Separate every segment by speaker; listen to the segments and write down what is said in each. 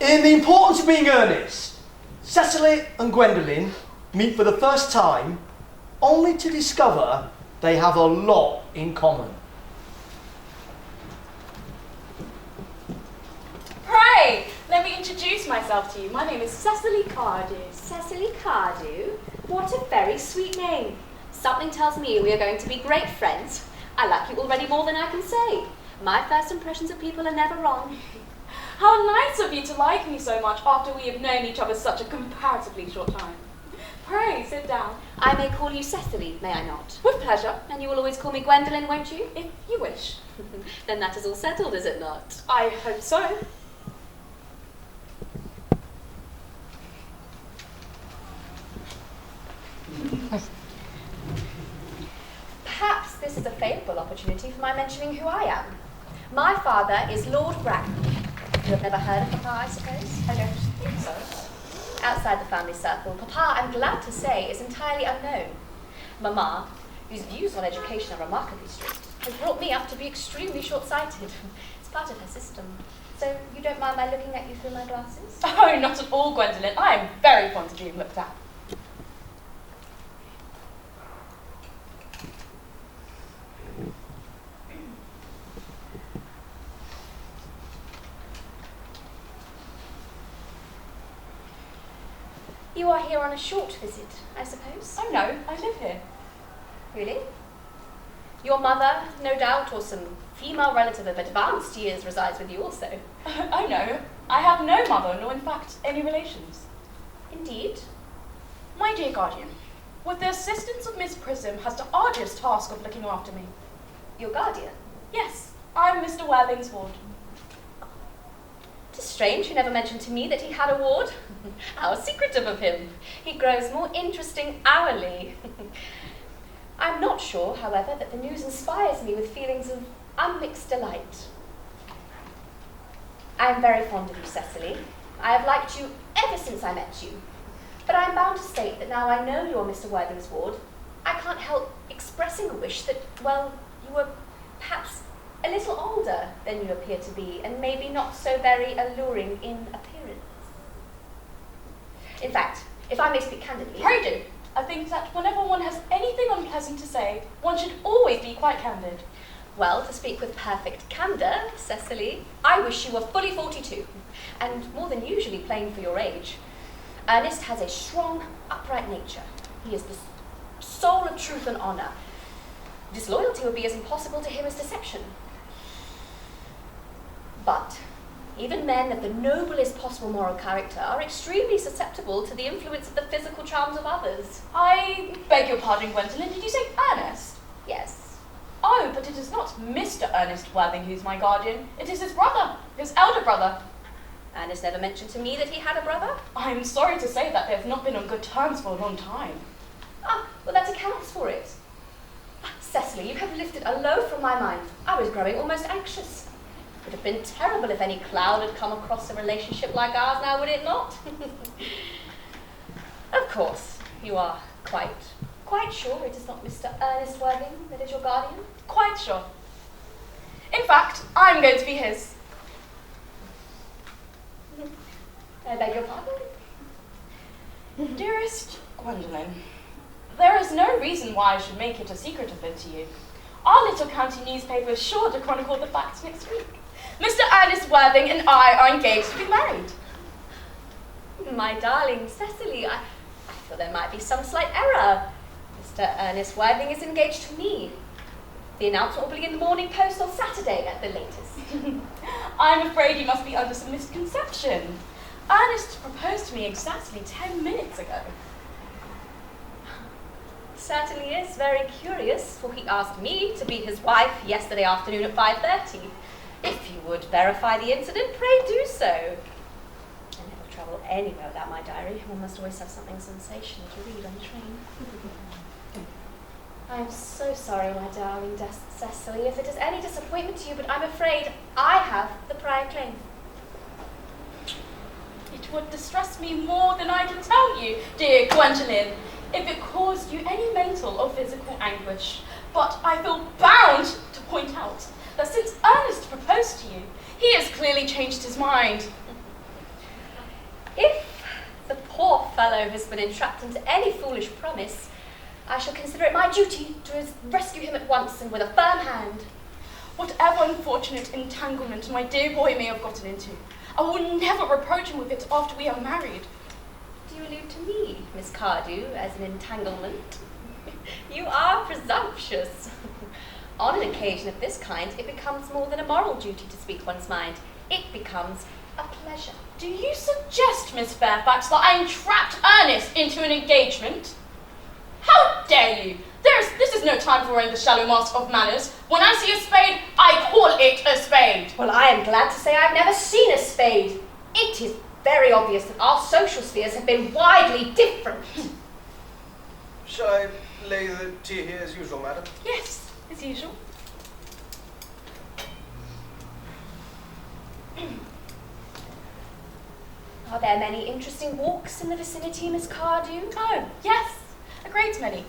Speaker 1: In The Importance of Being Earnest, Cecily and Gwendolen meet for the first time, only to discover they have a lot in common.
Speaker 2: Pray, let me introduce myself to you. My name is Cecily Cardew.
Speaker 3: Cecily Cardew? What a very sweet name. Something tells me we are going to be great friends. I like you already more than I can say. My first impressions of people are never wrong.
Speaker 2: How nice of you to like me so much after we have known each other such a comparatively short time. Pray, sit down.
Speaker 3: I may call you Cecily, may I not?
Speaker 2: With pleasure.
Speaker 3: And you will always call me Gwendolen, won't you?
Speaker 2: If you wish.
Speaker 3: Then that is all settled, is it not?
Speaker 2: I hope so.
Speaker 3: Perhaps this is a favourable opportunity for my mentioning who I am. My father is Lord Bracknell. You have never heard of Papa, I suppose?
Speaker 2: I don't think so.
Speaker 3: Outside the family circle, Papa, I'm glad to say, is entirely unknown. Mamma, whose views on education are remarkably strict, has brought me up to be extremely short-sighted. It's part of her system. So you don't mind my looking at you through my glasses?
Speaker 2: Oh, not at all, Gwendolen. I am very fond of being looked at.
Speaker 3: You are here on a short visit, I suppose?
Speaker 2: Oh no, I live here.
Speaker 3: Really? Your mother, no doubt, or some female relative of advanced years resides with you also.
Speaker 2: Oh no, I have no mother, nor in fact any relations.
Speaker 3: Indeed?
Speaker 2: My dear guardian, with the assistance of Miss Prism, has the arduous task of looking after me.
Speaker 3: Your guardian?
Speaker 2: Yes, I'm Mr. Worthing's ward.
Speaker 3: 'Tis strange you never mentioned to me that he had a ward. How secretive of him. He grows more interesting hourly. I'm not sure, however, that the news inspires me with feelings of unmixed delight. I am very fond of you, Cecily. I have liked you ever since I met you. But I am bound to state that now I know you're Mr. Worthing's ward, I can't help expressing a wish that, well, you were perhaps a little older than you appear to be, and maybe not so very alluring in appearance. In fact, if I may speak candidly...
Speaker 2: Pray do. I think that whenever one has anything unpleasant to say, one should always be quite candid.
Speaker 3: Well, to speak with perfect candour, Cecily, I wish you were fully 42, and more than usually plain for your age. Ernest has a strong, upright nature. He is the soul of truth and honour. Disloyalty would be as impossible to him as deception. But even men of the noblest possible moral character are extremely susceptible to the influence of the physical charms of others.
Speaker 2: I beg your pardon, Gwendolen, did you say Ernest?
Speaker 3: Yes.
Speaker 2: Oh, but it is not Mr. Ernest Worthing who's my guardian. It is his brother, his elder brother.
Speaker 3: Ernest never mentioned to me that he had a brother.
Speaker 2: I'm sorry to say that they have not been on good terms for a long time.
Speaker 3: Ah, well, that accounts for it. Cecily, you have lifted a load from my mind. I was growing almost anxious. It would have been terrible if any cloud had come across a relationship like ours now, would it not? Of course, you are quite sure it is not Mr. Ernest Worthing that is your guardian?
Speaker 2: Quite sure. In fact, I'm going to be his.
Speaker 3: I beg your pardon?
Speaker 2: Dearest Gwendolen, there is no reason why I should make it a secret of it to you. Our little county newspaper is sure to chronicle the facts next week. Mr. Ernest Worthing and I are engaged to be married.
Speaker 3: My darling Cecily, I feel there might be some slight error. Mr. Ernest Worthing is engaged to me. The announcement will be in the Morning Post on Saturday at the latest.
Speaker 2: I'm afraid you must be under some misconception. Ernest proposed to me exactly 10 minutes ago.
Speaker 3: Certainly is very curious, for he asked me to be his wife yesterday afternoon at 5:30. If you would verify the incident, pray do so. I never travel anywhere without my diary. One must always have something sensational to read on the train. I am so sorry, my darling Cecily, if it is any disappointment to you, but I'm afraid I have the prior claim.
Speaker 2: It would distress me more than I can tell you, dear Gwendolen, if it caused you any mental or physical anguish. But I feel bound to point out that since Ernest proposed to you, he has clearly changed his mind.
Speaker 3: poor fellow has been entrapped into any foolish promise, I shall consider it my duty to rescue him at once and with a firm hand.
Speaker 2: Whatever unfortunate entanglement my dear boy may have gotten into, I will never reproach him with it after we are married.
Speaker 3: Do you allude to me, Miss Cardew, as an entanglement? You are presumptuous. On an occasion of this kind, it becomes more than a moral duty to speak one's mind. It becomes a pleasure.
Speaker 2: Do you suggest, Miss Fairfax, that I entrapped Ernest into an engagement? How dare you! This is no time for wearing the shallow mask of manners. When I see a spade, I call it a spade.
Speaker 3: Well, I am glad to say I've never seen a spade. It is very obvious that our social spheres have been widely different.
Speaker 1: Shall I lay the tea here as usual, madam?
Speaker 2: Yes, as usual.
Speaker 3: Are there many interesting walks in the vicinity, Miss Cardew?
Speaker 2: Oh, yes, a great many.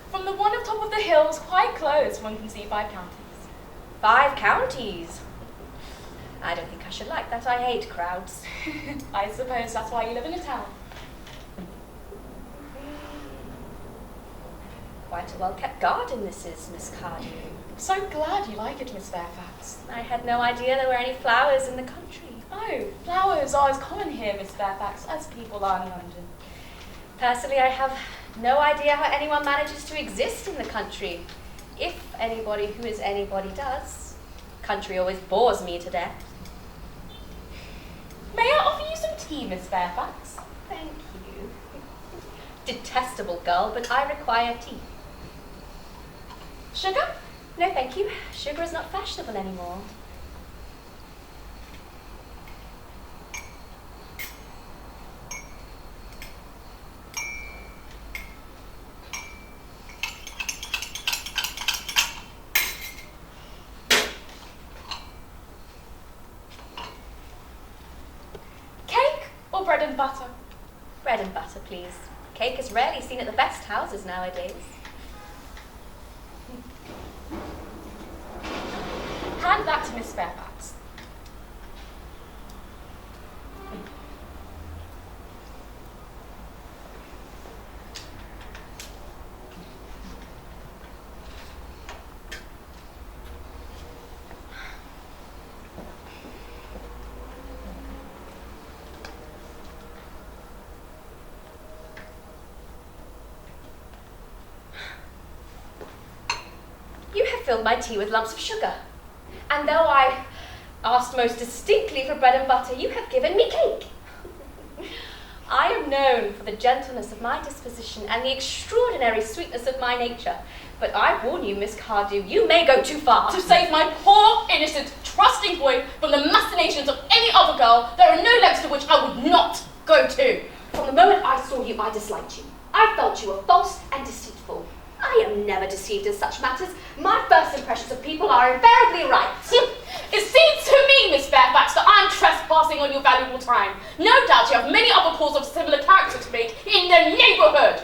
Speaker 2: From the one at top of the hills, quite close, one can see 5 counties.
Speaker 3: 5 counties? I don't think I should like that. I hate crowds.
Speaker 2: I suppose that's why you live in a town.
Speaker 3: Quite a well-kept garden this is, Miss Cardew.
Speaker 2: So glad you like it, Miss Fairfax.
Speaker 3: I had no idea there were any flowers in the country.
Speaker 2: Oh, flowers are as common here, Miss Fairfax, as people are in London.
Speaker 3: Personally, I have no idea how anyone manages to exist in the country. If anybody who is anybody does. Country always bores me to death.
Speaker 2: May I offer you some tea, Miss Fairfax?
Speaker 3: Thank you. Detestable girl, but I require tea.
Speaker 2: Sugar?
Speaker 3: No, thank you. Sugar is not fashionable anymore.
Speaker 2: Cake or bread and butter?
Speaker 3: Bread and butter, please. Cake is rarely seen at the best houses nowadays.
Speaker 2: Hand that to Miss Fairfax.
Speaker 3: You have filled my tea with lumps of sugar. And though I asked most distinctly for bread and butter, you have given me cake. I am known for the gentleness of my disposition and the extraordinary sweetness of my nature. But I warn you, Miss Cardew, you may go too far.
Speaker 2: To save my poor, innocent, trusting boy from the machinations of any other girl, there are no lengths to which I would not go to.
Speaker 3: From the moment I saw you, I disliked you. I felt you were false and deceitful. I am never deceived in such matters. My first impressions of people are invariably right.
Speaker 2: It seems to me, Miss Fairfax, that I am trespassing on your valuable time. No doubt you have many other calls of similar character to make in the neighbourhood.